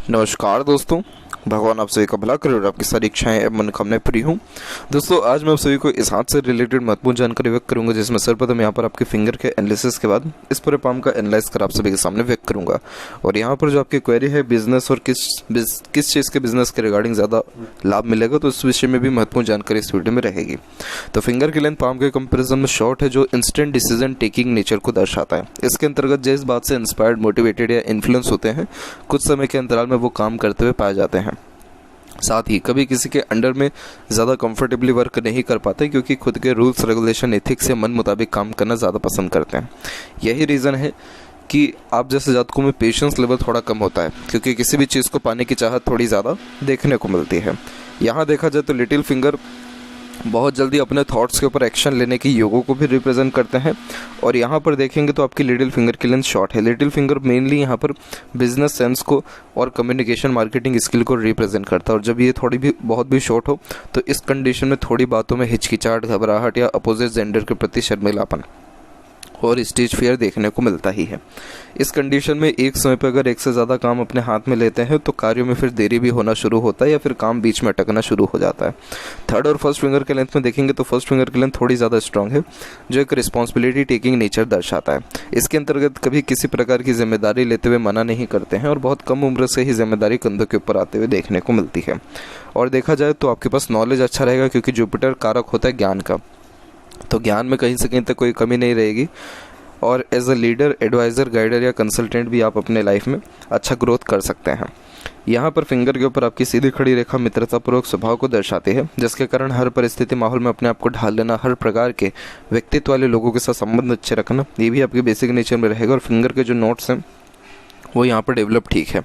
नमस्कार दोस्तों, भगवान आप सभी का भला करे और आपकी सारी इच्छाएं एवं मनोकामनाएं पूरी हों। दोस्तों, आज मैं आप सभी को इस हाथ से रिलेटेड महत्वपूर्ण जानकारी व्यक्त करूंगा, जिसमें सर्वप्रथम यहाँ पर आपके फिंगर के एनालिसिस के बाद इस पूरे पाम का एनालाइज कर आप सभी के सामने व्यक्त करूंगा। और यहाँ पर जो आपकी क्वेरी है बिजनेस और किस चीज़ के बिजनेस के रिगार्डिंग ज़्यादा लाभ मिलेगा, तो इस विषय में भी महत्वपूर्ण जानकारी इस वीडियो में रहेगी। तो फिंगर की लेंथ पाम के कंपेरिजन में शॉर्ट है, जो इंस्टेंट डिसीजन टेकिंग नेचर को दर्शाता है। इसके अंतर्गत जिस बात से इंस्पायर्ड, मोटिवेटेड या इन्फ्लुएंस होते हैं, कुछ समय के अंतराल में वो काम करते हुए पाए जाते हैं। साथ ही कभी किसी के अंडर में ज़्यादा कंफर्टेबली वर्क नहीं कर पाते, क्योंकि खुद के रूल्स, रेगुलेशन, एथिक्स से मन मुताबिक काम करना ज़्यादा पसंद करते हैं। यही रीज़न है कि आप जैसे जातकों में पेशेंस लेवल थोड़ा कम होता है, क्योंकि किसी भी चीज़ को पाने की चाहत थोड़ी ज़्यादा देखने को मिलती है। यहाँ देखा जाए तो लिटिल फिंगर बहुत जल्दी अपने थॉट्स के ऊपर एक्शन लेने की योगों को भी रिप्रेजेंट करते हैं। और यहाँ पर देखेंगे तो आपकी लिटिल फिंगर की लेंथ शॉर्ट है। लिटिल फिंगर मेनली यहाँ पर बिजनेस सेंस को और कम्युनिकेशन, मार्केटिंग स्किल को रिप्रेजेंट करता है। और जब ये थोड़ी भी बहुत भी शॉर्ट हो तो इस कंडीशन में थोड़ी बातों में हिचकिचाहट, घबराहट या अपोजिट जेंडर के प्रति शर्मिलापन और स्टेज फियर देखने को मिलता ही है। इस कंडीशन में एक समय पर अगर एक से ज़्यादा काम अपने हाथ में लेते हैं तो कार्यों में फिर देरी भी होना शुरू होता है या फिर काम बीच में अटकना शुरू हो जाता है। थर्ड और फर्स्ट फिंगर के लेंथ में देखेंगे तो फर्स्ट फिंगर की लेंथ थोड़ी ज़्यादा स्ट्रांग है, जो एक रिस्पॉन्सिबिलिटी टेकिंग नेचर दर्शाता है। इसके अंतर्गत कभी किसी प्रकार की जिम्मेदारी लेते हुए मना नहीं करते हैं और बहुत कम उम्र से ही जिम्मेदारी कंधों के ऊपर आते हुए देखने को मिलती है। और देखा जाए तो आपके पास नॉलेज अच्छा रहेगा, क्योंकि जुपिटर कारक होता है ज्ञान का, तो ज्ञान में कहीं से कहीं तक कोई कमी नहीं रहेगी। और as a leader, advisor, guider या कंसल्टेंट भी आप अपने लाइफ में अच्छा ग्रोथ कर सकते हैं। यहाँ पर फिंगर के ऊपर आपकी सीधी खड़ी रेखा मित्रतापूर्वक स्वभाव को दर्शाती है, जिसके कारण हर परिस्थिति, माहौल में अपने आप को ढाल लेना, हर प्रकार के व्यक्तित्व वाले लोगों के साथ संबंध अच्छे रखना, ये भी आपके बेसिक नेचर में रहेगा। और फिंगर के जो नोट्स हैं वो यहाँ पर डेवलप ठीक है,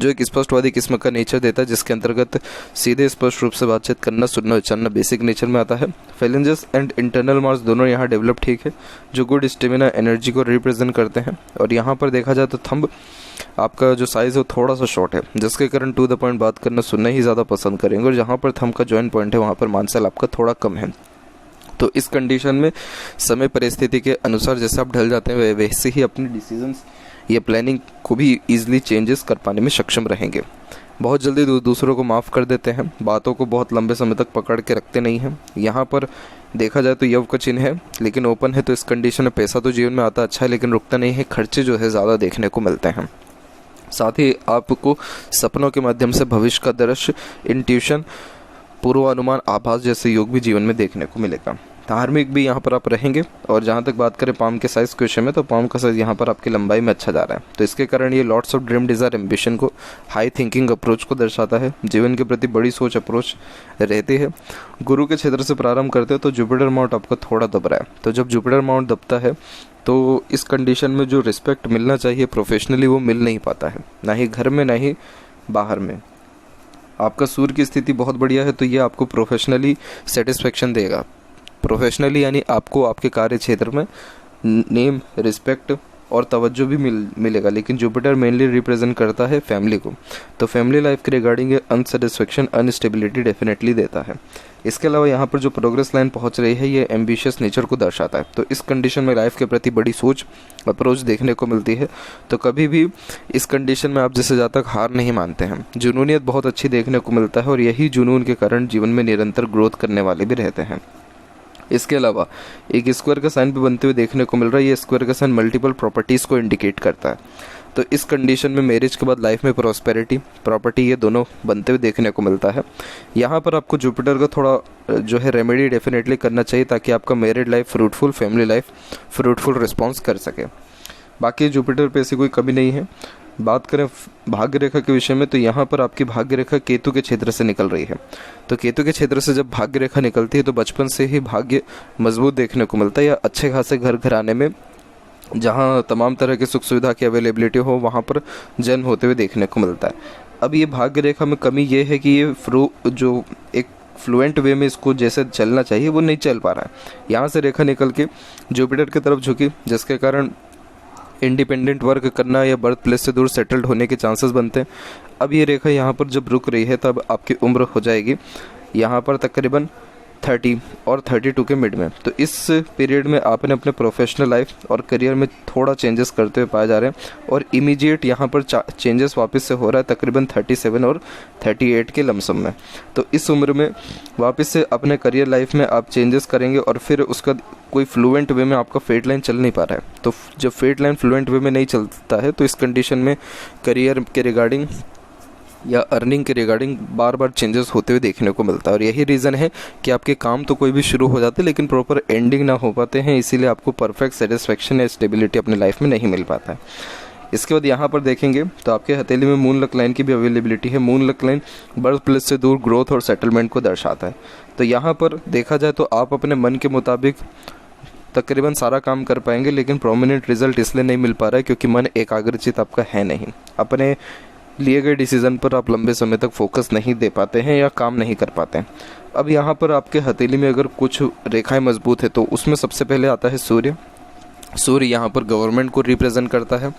जो एक स्पष्टवादी किस्म का नेचर देता है, जिसके अंतर्गत सीधे स्पष्ट रूप से बातचीत करना, सुनना, विचारना बेसिक नेचर में आता है। फेलेंजेस एंड इंटरनल मार्स दोनों यहाँ डेवलप ठीक है, जो गुड स्टेमिना, एनर्जी को रिप्रेजेंट करते हैं। और यहाँ पर देखा जाए तो थंब आपका जो साइज़ है वो थोड़ा सा शॉर्ट है, जिसके कारण टू द पॉइंट बात करना, सुनना ही ज़्यादा पसंद करेंगे। और जहाँ पर थंब का जॉइंट पॉइंट है वहाँ पर मानसल आपका थोड़ा कम है। तो इस कंडीशन में समय परिस्थिति के अनुसार जैसे आप ढल जाते हैं वैसे ही अपने डिसीजंस या प्लानिंग को भी ईजिली चेंजेस कर पाने में सक्षम रहेंगे। बहुत जल्दी दूसरों को माफ़ कर देते हैं, बातों को बहुत लंबे समय तक पकड़ के रखते नहीं हैं। यहाँ पर देखा जाए तो यव का चिन्ह है, लेकिन ओपन है, तो इस कंडीशन में पैसा तो जीवन में आता अच्छा है, लेकिन रुकता नहीं है, खर्चे जो है ज़्यादा देखने को मिलते हैं। साथ ही आपको सपनों के माध्यम से भविष्य का दृश्य, इंट्यूशन, पूर्वानुमान, आभास जैसे योग भी जीवन में देखने को मिलेगा। धार्मिक भी यहाँ पर आप रहेंगे। और जहाँ तक बात करें पाम के साइज़ के विषय में, तो पाम का साइज़ यहाँ पर आपकी लंबाई में अच्छा जा रहा है, तो इसके कारण ये lots of dream, desire, ambition को, हाई थिंकिंग अप्रोच को दर्शाता है। जीवन के प्रति बड़ी सोच, अप्रोच रहती है। गुरु के क्षेत्र से प्रारंभ करते हैं तो जुपिटर माउंट आपका थोड़ा दब रहा है, तो जब जुपिटर माउंट दबता है तो इस कंडीशन में जो रिस्पेक्ट मिलना चाहिए प्रोफेशनली वो मिल नहीं पाता है, ना ही घर में ना ही बाहर में। आपका सूर्य की स्थिति बहुत बढ़िया है, तो ये आपको प्रोफेशनली सेटिस्फेक्शन देगा। प्रोफेशनली यानी आपको आपके कार्य क्षेत्र में नेम, रिस्पेक्ट और तवज्जो भी मिलेगा। लेकिन जुपिटर मेनली रिप्रेजेंट करता है फैमिली को, तो फैमिली लाइफ के रिगार्डिंग अनसेटिस्फेक्शन, अनस्टेबिलिटी डेफिनेटली देता है। इसके अलावा यहाँ पर जो प्रोग्रेस लाइन पहुँच रही है ये एम्बिशियस नेचर को दर्शाता है, तो इस कंडीशन में लाइफ के प्रति बड़ी सोच, अप्रोच देखने को मिलती है। तो कभी भी इस कंडीशन में आप जैसे जहाँ तक हार नहीं मानते हैं, जुनूनियत बहुत अच्छी देखने को मिलता है, और यही जुनून के कारण जीवन में निरंतर ग्रोथ करने वाले भी रहते हैं। इसके अलावा एक स्क्वायर का साइन भी बनते हुए देखने को मिल रहा है। ये स्क्वायर का साइन मल्टीपल प्रॉपर्टीज़ को इंडिकेट करता है, तो इस कंडीशन में मैरिज के बाद लाइफ में प्रॉस्पेरिटी, प्रॉपर्टी, ये दोनों बनते हुए देखने को मिलता है। यहाँ पर आपको जुपिटर का थोड़ा जो है रेमेडी डेफिनेटली करना चाहिए, ताकि आपका married life fruitful, family life fruitful response कर सके। बाकी जुपिटर पे ऐसी कोई कमी नहीं है। बात करें भाग्य रेखा के विषय में, तो यहाँ पर आपकी भाग्य रेखा केतु के क्षेत्र से निकल रही है, तो केतु के क्षेत्र से जब भाग्य रेखा निकलती है तो बचपन से ही भाग्य मजबूत देखने को मिलता है, या अच्छे खासे घर घराने में जहाँ तमाम तरह की सुख सुविधा की अवेलेबिलिटी हो वहाँ पर जन्म होते हुए देखने को मिलता है। अब ये भाग्य रेखा में कमी ये है कि ये जो एक फ्लुएंट वे में इसको जैसे चलना चाहिए वो नहीं चल पा रहा है। यहाँ से रेखा निकल के जुपिटर की तरफ झुकी, जिसके कारण इंडिपेंडेंट वर्क करना या बर्थ प्लेस से दूर सेटल्ड होने के चांसेस बनते हैं। अब ये रेखा यहाँ पर जब रुक रही है तब आपकी उम्र हो जाएगी यहाँ पर तकरीबन 30 और 32 के मिड में। तो इस पीरियड में आपने अपने प्रोफेशनल लाइफ और करियर में थोड़ा चेंजेस करते हुए पाए जा रहे हैं और इमीडिएट यहाँ पर चेंजेस वापस से हो रहा है तकरीबन 37 और 38 के लमसम में। तो इस उम्र में वापस से अपने करियर लाइफ में आप चेंजेस करेंगे और फिर उसका कोई फ्लुएंट वे में आपका फेट लाइन चल नहीं पा रहा है। तो जब फेट लाइन फ्लुएंट वे में नहीं चलता है तो इस कंडीशन में करियर के रिगार्डिंग या अर्निंग के रिगार्डिंग बार बार चेंजेस होते हुए देखने को मिलता है। और यही रीज़न है कि आपके काम तो कोई भी शुरू हो जाते हैं लेकिन प्रॉपर एंडिंग ना हो पाते हैं, इसीलिए आपको परफेक्ट सेटिस्फेक्शन या स्टेबिलिटी अपने लाइफ में नहीं मिल पाता है। इसके बाद यहाँ पर देखेंगे तो आपके हथेली में मून लक लाइन की भी अवेलेबिलिटी है। Moon luck line birth place से दूर ग्रोथ और सेटलमेंट को दर्शाता है। तो यहाँ पर देखा जाए तो आप अपने मन के मुताबिक तकरीबन सारा काम कर पाएंगे, लेकिन प्रोमिनेंट रिजल्ट इसलिए नहीं मिल पा रहा है क्योंकि मन एकाग्रचित आपका है नहीं। अपने लिए गए डिसीज़न पर आप लंबे समय तक फोकस नहीं दे पाते हैं या काम नहीं कर पाते हैं। अब यहाँ पर आपके हथेली में अगर कुछ रेखाएं मजबूत है तो उसमें सबसे पहले आता है सूर्य। सूर्य यहाँ पर गवर्नमेंट को रिप्रेजेंट करता है,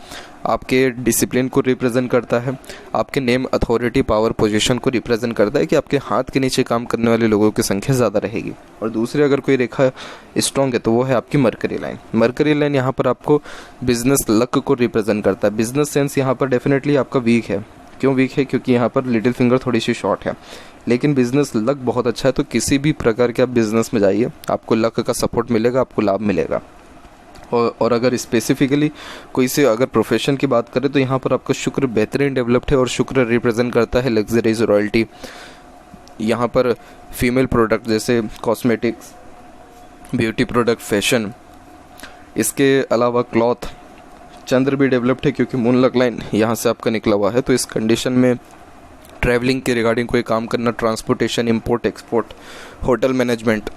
आपके डिसिप्लिन को रिप्रेजेंट करता है, आपके नेम, अथॉरिटी, पावर, पोजीशन को रिप्रेजेंट करता है कि आपके हाथ के नीचे काम करने वाले लोगों की संख्या ज़्यादा रहेगी। और दूसरी अगर कोई रेखा स्ट्रॉन्ग है तो वो है आपकी मरकरी लाइन। मरकरी लाइन यहाँ पर आपको बिजनेस लक को रिप्रेजेंट करता है। बिजनेस सेंस यहाँ पर डेफिनेटली आपका वीक है। क्यों वीक है? क्योंकि यहाँ पर लिटिल फिंगर थोड़ी सी शॉर्ट है, लेकिन बिजनेस लक बहुत अच्छा है। तो किसी भी प्रकार के आप बिजनेस में जाइए, आपको लक का सपोर्ट मिलेगा, आपको लाभ मिलेगा। और अगर स्पेसिफिकली कोई से अगर प्रोफेशन की बात करें तो यहाँ पर आपका शुक्र बेहतरीन डेवलप्ड है और शुक्र रिप्रेजेंट करता है लग्जरीज, रॉयल्टी। यहाँ पर फीमेल प्रोडक्ट जैसे कॉस्मेटिक्स, ब्यूटी प्रोडक्ट, फैशन, इसके अलावा क्लॉथ। चंद्र भी डेवलप्ड है क्योंकि मून लक लाइन यहाँ से आपका निकला हुआ है। तो इस कंडीशन में ट्रैवलिंग के रिगार्डिंग कोई काम करना, transportation, import export, hotel management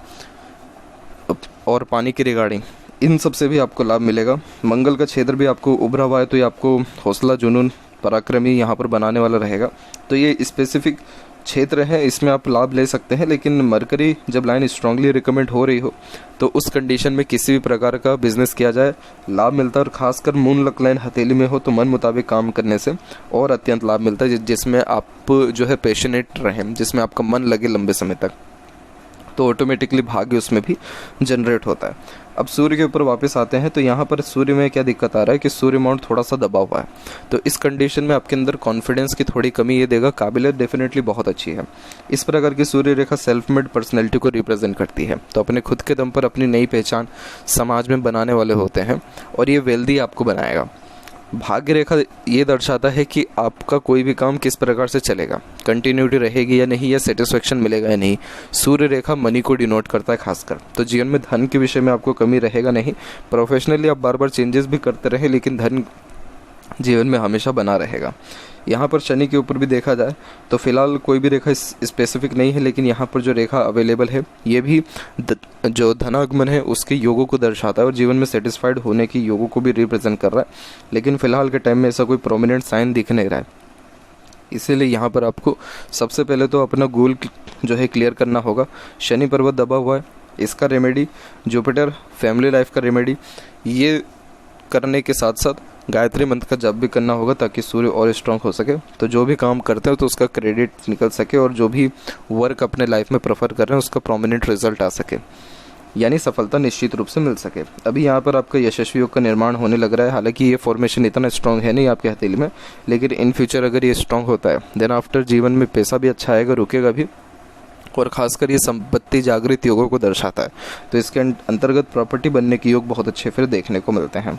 और पानी के रिगार्डिंग, इन सब से भी आपको लाभ मिलेगा। मंगल का क्षेत्र भी आपको उभरा हुआ है तो ये आपको हौसला, जुनून, पराक्रमी यहाँ पर बनाने वाला रहेगा। तो ये स्पेसिफिक क्षेत्र है, इसमें आप लाभ ले सकते हैं। लेकिन मरकरी जब लाइन स्ट्रांगली रिकमेंड हो रही हो तो उस कंडीशन में किसी भी प्रकार का बिजनेस किया जाए लाभ मिलता है। और ख़ासकर मून लक लाइन हथेली में हो तो मन मुताबिक काम करने से और अत्यंत लाभ मिलता है, जिसमें आप जो है पैशनेट रहें, जिसमें आपका मन लगे लंबे समय तक, तो ऑटोमेटिकली भाग्य उसमें भी जनरेट होता है। अब सूर्य के ऊपर वापस आते हैं तो यहाँ पर सूर्य में क्या दिक्कत आ रहा है कि सूर्य माउंट थोड़ा सा दबा हुआ है। तो इस कंडीशन में आपके अंदर कॉन्फिडेंस की थोड़ी कमी ये देगा। काबिलियत डेफिनेटली बहुत अच्छी है। इस प्रकार की सूर्य रेखा सेल्फ मेड पर्सनैलिटी को रिप्रेजेंट करती है। तो अपने खुद के दम पर अपनी नई पहचान समाज में बनाने वाले होते हैं और ये वेल्दी आपको बनाएगा। भाग्य रेखा ये दर्शाता है कि आपका कोई भी काम किस प्रकार से चलेगा, कंटिन्यूटी रहेगी या नहीं, या सेटिस्फेक्शन मिलेगा या नहीं। सूर्य रेखा मनी को डिनोट करता है खासकर। तो जीवन में धन के विषय में आपको कमी रहेगा नहीं। प्रोफेशनली आप बार बार चेंजेस भी करते रहे लेकिन धन जीवन में हमेशा बना रहेगा। यहाँ पर शनि के ऊपर भी देखा जाए तो फिलहाल कोई भी रेखा स्पेसिफिक नहीं है, लेकिन यहाँ पर जो रेखा अवेलेबल है ये भी जो धनागमन है उसके योगों को दर्शाता है और जीवन में सेटिस्फाइड होने की योगों को भी रिप्रेजेंट कर रहा है। लेकिन फिलहाल के टाइम में ऐसा कोई प्रोमिनेंट साइन दिख नहीं रहा है। इसीलिए यहाँ पर आपको सबसे पहले तो अपना गोल जो है क्लियर करना होगा। शनि पर्वत दबा हुआ है, इसका रेमेडी जुपिटर फैमिली लाइफ का रेमेडी, ये करने के साथ साथ गायत्री मंत्र का जप भी करना होगा ताकि सूर्य और स्ट्रांग हो सके। तो जो भी काम करते हो तो उसका क्रेडिट निकल सके और जो भी वर्क अपने लाइफ में प्रेफर कर रहे हैं उसका प्रोमिनेंट रिजल्ट आ सके, यानी सफलता निश्चित रूप से मिल सके। अभी यहाँ पर आपका यशस्वी योग का निर्माण होने लग रहा है। हालांकि ये फॉर्मेशन इतना स्ट्रांग है नहीं आपके हथेली में, लेकिन इन फ्यूचर अगर ये स्ट्रांग होता है देन आफ्टर जीवन में पैसा भी अच्छा आएगा, रुकेगा भी। और खासकर ये संपत्ति जागृत योगों को दर्शाता है। तो इसके अंतर्गत प्रॉपर्टी बनने के योग बहुत अच्छे फिर देखने को मिलते हैं।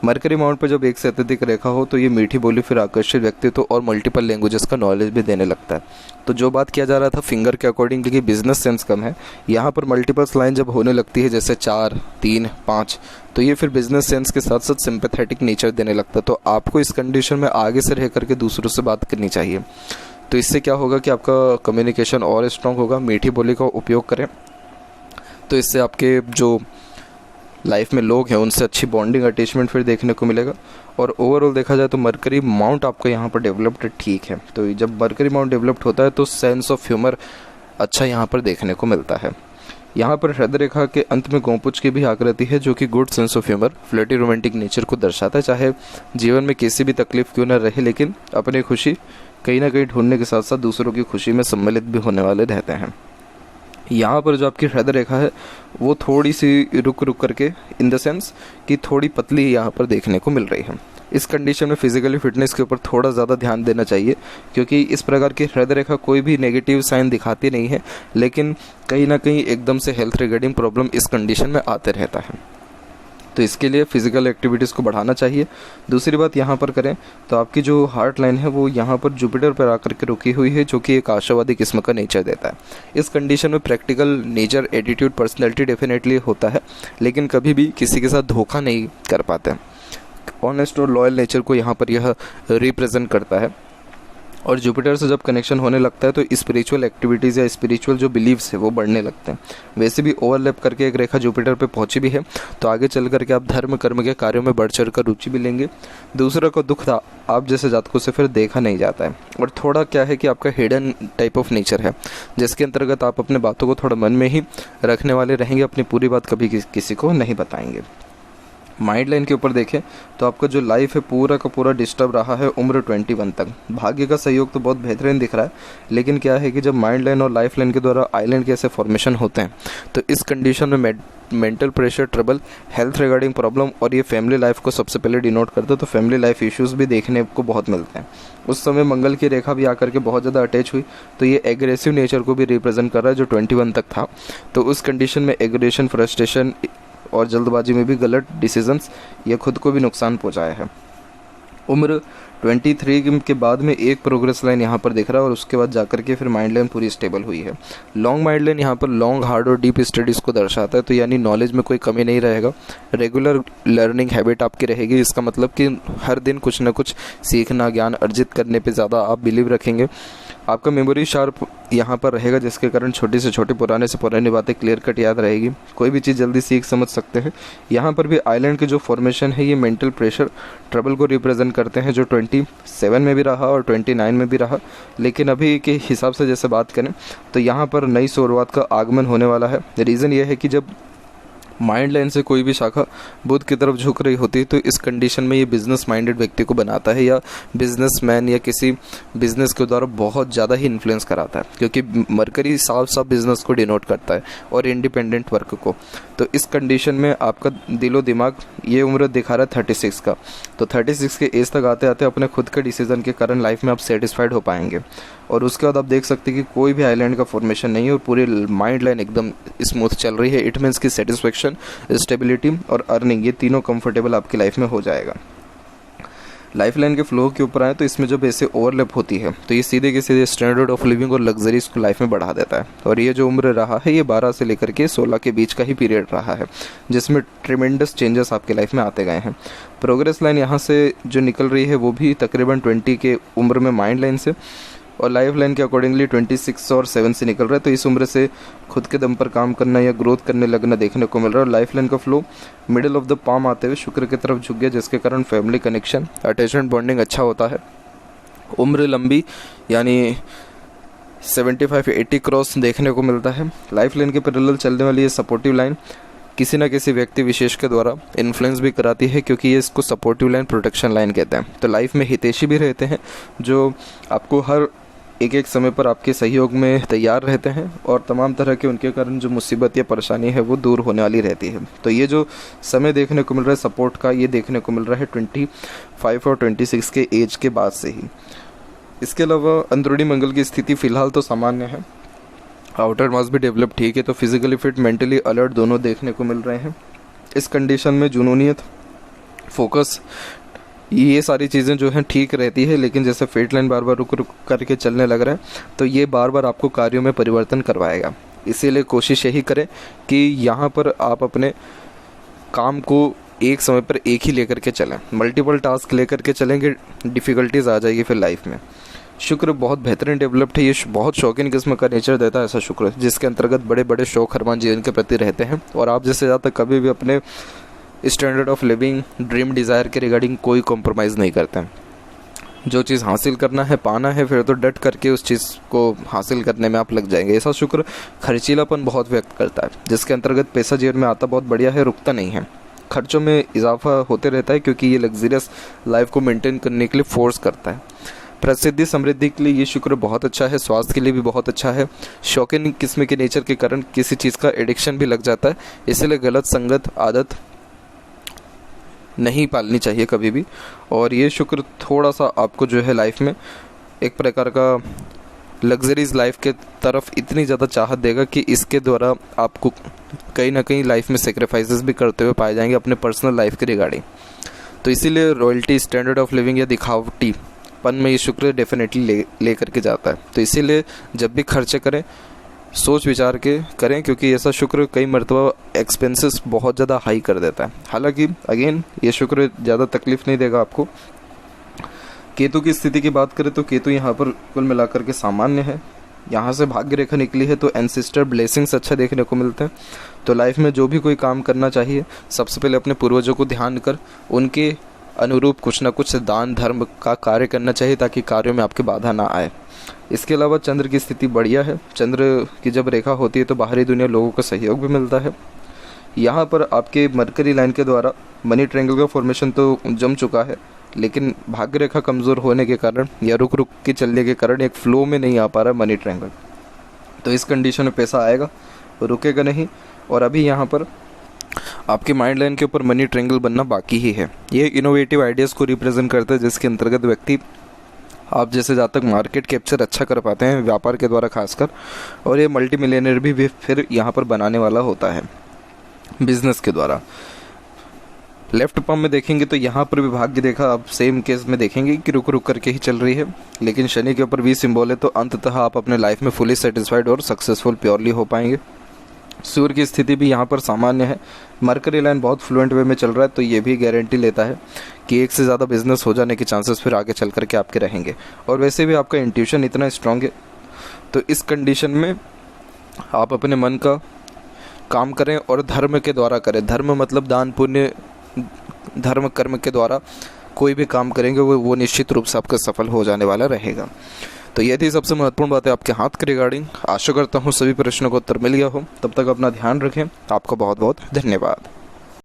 मरकरी माउंट पर जब एक से अत्यधिक रेखा हो तो ये मीठी बोली, फिर आकर्षित व्यक्तित्व और मल्टीपल लैंग्वेजेस का नॉलेज भी देने लगता है। तो जो बात किया जा रहा था फिंगर के अकॉर्डिंग कि बिजनेस सेंस कम है, यहाँ पर मल्टीपल्स लाइन जब होने लगती है जैसे 4, 3, 5, तो ये फिर बिजनेस सेंस के साथ साथ सिंपैथेटिक नेचर देने लगता है। तो आपको इस कंडीशन में आगे से रह करके दूसरों से बात करनी चाहिए। तो इससे क्या होगा कि आपका कम्युनिकेशन और स्ट्रॉन्ग होगा। मीठी बोली का उपयोग करें तो इससे आपके जो लाइफ में लोग हैं उनसे अच्छी बॉन्डिंग, अटैचमेंट फिर देखने को मिलेगा। और ओवरऑल देखा जाए तो मरकरी माउंट आपका यहाँ पर डेवलप्ड ठीक है। तो जब मरकरी माउंट डेवलप्ड होता है तो सेंस ऑफ ह्यूमर अच्छा यहाँ पर देखने को मिलता है। यहाँ पर हृदय रेखा के अंत में गोंपुच की भी आकृति है जो कि good sense of humour, flirty, romantic nature को दर्शाता है। चाहे जीवन में किसी भी तकलीफ क्यों न रहे, लेकिन अपनी खुशी कहीं ना कहीं ढूंढने के साथ साथ दूसरों की खुशी में सम्मिलित भी होने वाले रहते हैं। यहाँ पर जो आपकी हृदय रेखा है वो थोड़ी सी रुक रुक करके, इन द सेंस कि थोड़ी पतली यहाँ पर देखने को मिल रही है। इस कंडीशन में फिजिकली फिटनेस के ऊपर थोड़ा ज़्यादा ध्यान देना चाहिए, क्योंकि इस प्रकार की हृदय रेखा कोई भी नेगेटिव साइन दिखाती नहीं है, लेकिन कहीं ना कहीं एकदम से हेल्थ रिगार्डिंग प्रॉब्लम इस कंडीशन में आते रहता है। तो इसके लिए फिजिकल एक्टिविटीज़ को बढ़ाना चाहिए। दूसरी बात यहाँ पर करें तो आपकी जो हार्ट लाइन है वो यहाँ पर जुपिटर पर आकर के रुकी हुई है, जो कि एक आशावादी किस्म का नेचर देता है। इस कंडीशन में practical nature, attitude, personality definitely होता है, लेकिन कभी भी किसी के साथ धोखा नहीं कर पाते। ऑनेस्ट और लॉयल नेचर को यहाँ पर यह रिप्रेजेंट करता है। और जुपिटर से जब कनेक्शन होने लगता है तो स्पिरिचुअल एक्टिविटीज़ या स्पिरिचुअल जो बिलीव्स है वो बढ़ने लगते हैं। वैसे भी ओवरलैप करके एक रेखा जुपिटर पे पहुंची भी है, तो आगे चल करके आप धर्म कर्म के कार्यों में बढ़ चढ़ कर रुचि भी लेंगे। दूसरों को दुख आप जैसे जातकों से फिर देखा नहीं जाता है। और थोड़ा क्या है कि आपका हिडन टाइप ऑफ नेचर है, जिसके अंतर्गत आप अपने बातों को थोड़ा मन में ही रखने वाले रहेंगे, अपनी पूरी बात कभी किसी को नहीं बताएंगे। माइंड लाइन के ऊपर देखें तो आपका जो लाइफ है पूरा का पूरा डिस्टर्ब रहा है उम्र 21 तक। भाग्य का सहयोग तो बहुत बेहतरीन दिख रहा है, लेकिन क्या है कि जब माइंड लाइन और लाइफ लाइन के द्वारा आइलैंड के ऐसे फॉर्मेशन होते हैं तो इस कंडीशन में mental pressure, trouble, health regarding problem और ये फैमिली लाइफ को सबसे पहले डिनोट करते हैं। तो फैमिली लाइफ इश्यूज भी देखने को बहुत मिलते हैं। उस समय मंगल की रेखा भी आकर के बहुत ज़्यादा अटैच हुई, तो ये एग्रेसिव नेचर को भी रिप्रेजेंट कर रहा है जो 21 तक था। तो उस कंडीशन में एग्रेशन, फ्रस्ट्रेशन और जल्दबाजी में भी गलत डिसीजंस या खुद को भी नुकसान पहुंचाया है। उम्र 23 के बाद में एक प्रोग्रेस लाइन यहाँ पर दिख रहा है और उसके बाद जाकर के फिर माइंड लाइन पूरी स्टेबल हुई है। लॉन्ग माइंड लाइन यहाँ पर लॉन्ग, हार्ड और डीप स्टडीज़ को दर्शाता है। तो यानी नॉलेज में कोई कमी नहीं रहेगा, रेगुलर लर्निंग हैबिट आपकी रहेगी। इसका मतलब कि हर दिन कुछ ना कुछ सीखना, ज्ञान अर्जित करने पे ज़्यादा आप बिलीव रखेंगे। आपका मेमोरी शार्प यहाँ पर रहेगा, जिसके कारण छोटी से छोटी, पुराने से पुरानी बातें क्लियर कट याद रहेगी। कोई भी चीज़ जल्दी सीख समझ सकते हैं। यहाँ पर भी आइलैंड के जो फॉर्मेशन है ये मेंटल प्रेशर, ट्रबल को रिप्रेजेंट करते हैं, जो 27 में भी रहा और 29 में भी रहा। लेकिन अभी के हिसाब से जैसे बात करें तो यहाँ पर नई शुरुआत का आगमन होने वाला है। रीज़न ये है कि जब माइंड लाइन से कोई भी शाखा बुध की तरफ झुक रही होती है तो इस कंडीशन में ये बिजनेस माइंडेड व्यक्ति को बनाता है, या बिजनेसमैन या किसी बिजनेस के द्वारा बहुत ज़्यादा ही इन्फ्लुएंस कराता है, क्योंकि मरकरी साफ साफ बिजनेस को डिनोट करता है और इंडिपेंडेंट वर्क को। तो इस कंडीशन में आपका दिलो दिमाग, ये उम्र दिखा रहा है 36 का, तो 36 के एज तक आते आते अपने खुद के डिसीजन के कारण लाइफ में आप सेटिस्फाइड हो पाएंगे। और उसके बाद आप देख सकते हैं कि कोई भी आइलैंड का फॉर्मेशन नहीं है और पूरी माइंड लाइन एकदम स्मूथ चल रही है। इट मीन्स की सेटिस्फेक्शन, स्टेबिलिटी और अर्निंग, ये तीनों कंफर्टेबल आपकी लाइफ में हो जाएगा। लाइफ लाइन के फ्लो के ऊपर आए तो इसमें जब ऐसे ओवरलैप होती है तो ये सीधे के सीधे स्टैंडर्ड ऑफ लिविंग और लग्जरीज को लाइफ में बढ़ा देता है। और ये जो उम्र रहा है ये 12 से लेकर के 16 के बीच का ही पीरियड रहा है, जिसमें ट्रिमेंडस चेंजेस आपके लाइफ में आते गए हैं। प्रोग्रेस लाइन यहाँ से जो निकल रही है वो भी तकरीबन 20 के उम्र में माइंड लाइन से, और लाइफ लाइन के अकॉर्डिंगली 26 और 7 से निकल रहा है। तो इस उम्र से खुद के दम पर काम करना या ग्रोथ करने लगना देखने को मिल रहा है। और लाइफ लाइन का flow middle of the palm आते हुए शुक्र की तरफ झुक गया, जिसके कारण फैमिली कनेक्शन, अटैचमेंट, बॉन्डिंग अच्छा होता है। उम्र लंबी यानी 75-80 क्रॉस देखने को मिलता है। लाइफ लाइन के पैरेलल चलने वाली ये सपोर्टिव लाइन किसी न किसी व्यक्ति विशेष के द्वारा इन्फ्लुएंस भी कराती है, क्योंकि ये इसको सपोर्टिव लाइन, प्रोटेक्शन लाइन कहते हैं। तो लाइफ में हितैषी भी रहते हैं जो आपको हर एक समय पर आपके सहयोग में तैयार रहते हैं, और तमाम तरह के उनके कारण जो मुसीबत या परेशानी है वो दूर होने वाली रहती है। तो ये जो समय देखने को मिल रहा है सपोर्ट का, ये देखने को मिल रहा है 25 और 26 के एज के बाद से ही। इसके अलावा अंदरूनी मंगल की स्थिति फ़िलहाल तो सामान्य है, आउटर मास भी डेवलप ठीक है, तो फिजिकली फिट, मेंटली अलर्ट दोनों देखने को मिल रहे हैं। इस कंडीशन में जुनूनियत, फोकस, ये सारी चीज़ें जो हैं ठीक रहती है। लेकिन जैसे फेट लाइन बार बार रुक रुक करके चलने लग रहा है तो ये बार बार आपको कार्यों में परिवर्तन करवाएगा। इसीलिए कोशिश यही करें कि यहाँ पर आप अपने काम को एक समय पर एक ही लेकर के चलें। मल्टीपल टास्क लेकर के चलेंगे, डिफ़िकल्टीज आ जाएगी फिर लाइफ में। शुक्र बहुत बेहतरीन डेवलप्ड है, ये बहुत शौकीन किस्म का नेचर देता है ऐसा शुक्र, जिसके अंतर्गत बड़े बड़े शौक हरमान जीवन के प्रति रहते हैं। और आप जैसे ज़्यादा कभी भी अपने standard of living, dream, desire के रिगार्डिंग कोई कॉम्प्रोमाइज़ नहीं करते हैं। जो चीज़ हासिल करना है, पाना है, फिर तो डट करके उस चीज़ को हासिल करने में आप लग जाएंगे। ऐसा शुक्र खर्चीलापन बहुत व्यक्त करता है, जिसके अंतर्गत पैसा जेब में आता बहुत बढ़िया है, रुकता नहीं है। खर्चों में इजाफा होते रहता है, क्योंकि ये लग्जरियस लाइफ को मेंटेन करने के लिए फोर्स करता है। प्रसिद्धि समृद्धि के लिए ये शुक्र बहुत अच्छा है, स्वास्थ्य के लिए भी बहुत अच्छा है। शौकीन किस्म के नेचर के कारण किसी चीज़ का एडिक्शन भी लग जाता है, इसलिए गलत संगत आदत नहीं पालनी चाहिए कभी भी। और ये शुक्र थोड़ा सा आपको जो है लाइफ में एक प्रकार का लग्जरीज लाइफ के तरफ इतनी ज़्यादा चाहत देगा कि इसके द्वारा आपको कहीं ना कहीं लाइफ में सेक्रीफाइसेस भी करते हुए पाए जाएंगे अपने पर्सनल लाइफ के रिगार्डिंग। तो इसीलिए रॉयल्टी, स्टैंडर्ड ऑफ लिविंग या दिखावटी पन में ये शुक्र डेफिनेटली ले करके जाता है। तो इसीलिए जब भी खर्चे करें सोच विचार के करें, क्योंकि ऐसा शुक्र कई मरतबा एक्सपेंसेस बहुत ज़्यादा हाई कर देता है। हालांकि अगेन ये शुक्र ज़्यादा तकलीफ़ नहीं देगा आपको। केतु की स्थिति की बात करें तो केतु यहाँ पर कुल मिलाकर के सामान्य है। यहाँ से भाग्य रेखा निकली है तो एंसेस्टर ब्लेसिंग्स अच्छा देखने को मिलते हैं। तो लाइफ में जो भी कोई काम करना चाहिए सबसे पहले अपने पूर्वजों को ध्यान कर उनके अनुरूप कुछ ना कुछ दान धर्म का कार्य करना चाहिए ताकि कार्यों में आपकी बाधा ना आए। इसके अलावा चंद्र की स्थिति बढ़िया है। चंद्र की जब रेखा होती है तो बाहरी दुनिया लोगों का सहयोग भी मिलता है। यहाँ पर आपके मरकरी लाइन के द्वारा मनी ट्रायंगल का फॉर्मेशन तो जम चुका है, लेकिन भाग्य रेखा कमज़ोर होने के कारण या रुक रुक के चलने के कारण एक फ्लो में नहीं आ पा रहा मनी ट्रायंगल। तो इस कंडीशन में पैसा आएगा, रुकेगा नहीं। और अभी यहाँ पर आपके माइंड लाइन के ऊपर मनी ट्रायंगल बनना बाकी ही है। ये इनोवेटिव आइडियाज़ को रिप्रेजेंट करता है जिसके अंतर्गत व्यक्ति आप जैसे जहाँ तक मार्केट कैप्चर अच्छा कर पाते हैं व्यापार के द्वारा खासकर, और ये मल्टी मिलियनर भी फिर यहाँ पर बनाने वाला होता है बिजनेस के द्वारा। लेफ्ट पम में देखेंगे तो यहाँ पर भी भाग्य देखा आप सेम केस में देखेंगे कि रुक रुक करके ही चल रही है, लेकिन शनि के ऊपर 20 सिंबल है तो अंततः आप अपने लाइफ में फुली सेटिस्फाइड और सक्सेसफुल प्योरली हो पाएंगे। सूर्य की स्थिति भी यहाँ पर सामान्य है। मरकरी लाइन बहुत फ्लुएंट वे में चल रहा है तो ये भी गारंटी लेता है कि एक से ज़्यादा बिजनेस हो जाने के चांसेस फिर आगे चल करके आपके रहेंगे। और वैसे भी आपका इंट्यूशन इतना स्ट्रांग है तो इस कंडीशन में आप अपने मन का काम करें और धर्म के द्वारा करें। धर्म मतलब दान पुण्य, धर्म कर्म के द्वारा कोई भी काम करेंगे वो निश्चित रूप से आपका सफल हो जाने वाला रहेगा। तो ये थी सबसे महत्वपूर्ण बात है आपके हाथ के रिगार्डिंग। आशा करता हूँ सभी प्रश्नों का उत्तर मिल गया हो। तब तक अपना ध्यान रखें। आपका बहुत बहुत धन्यवाद।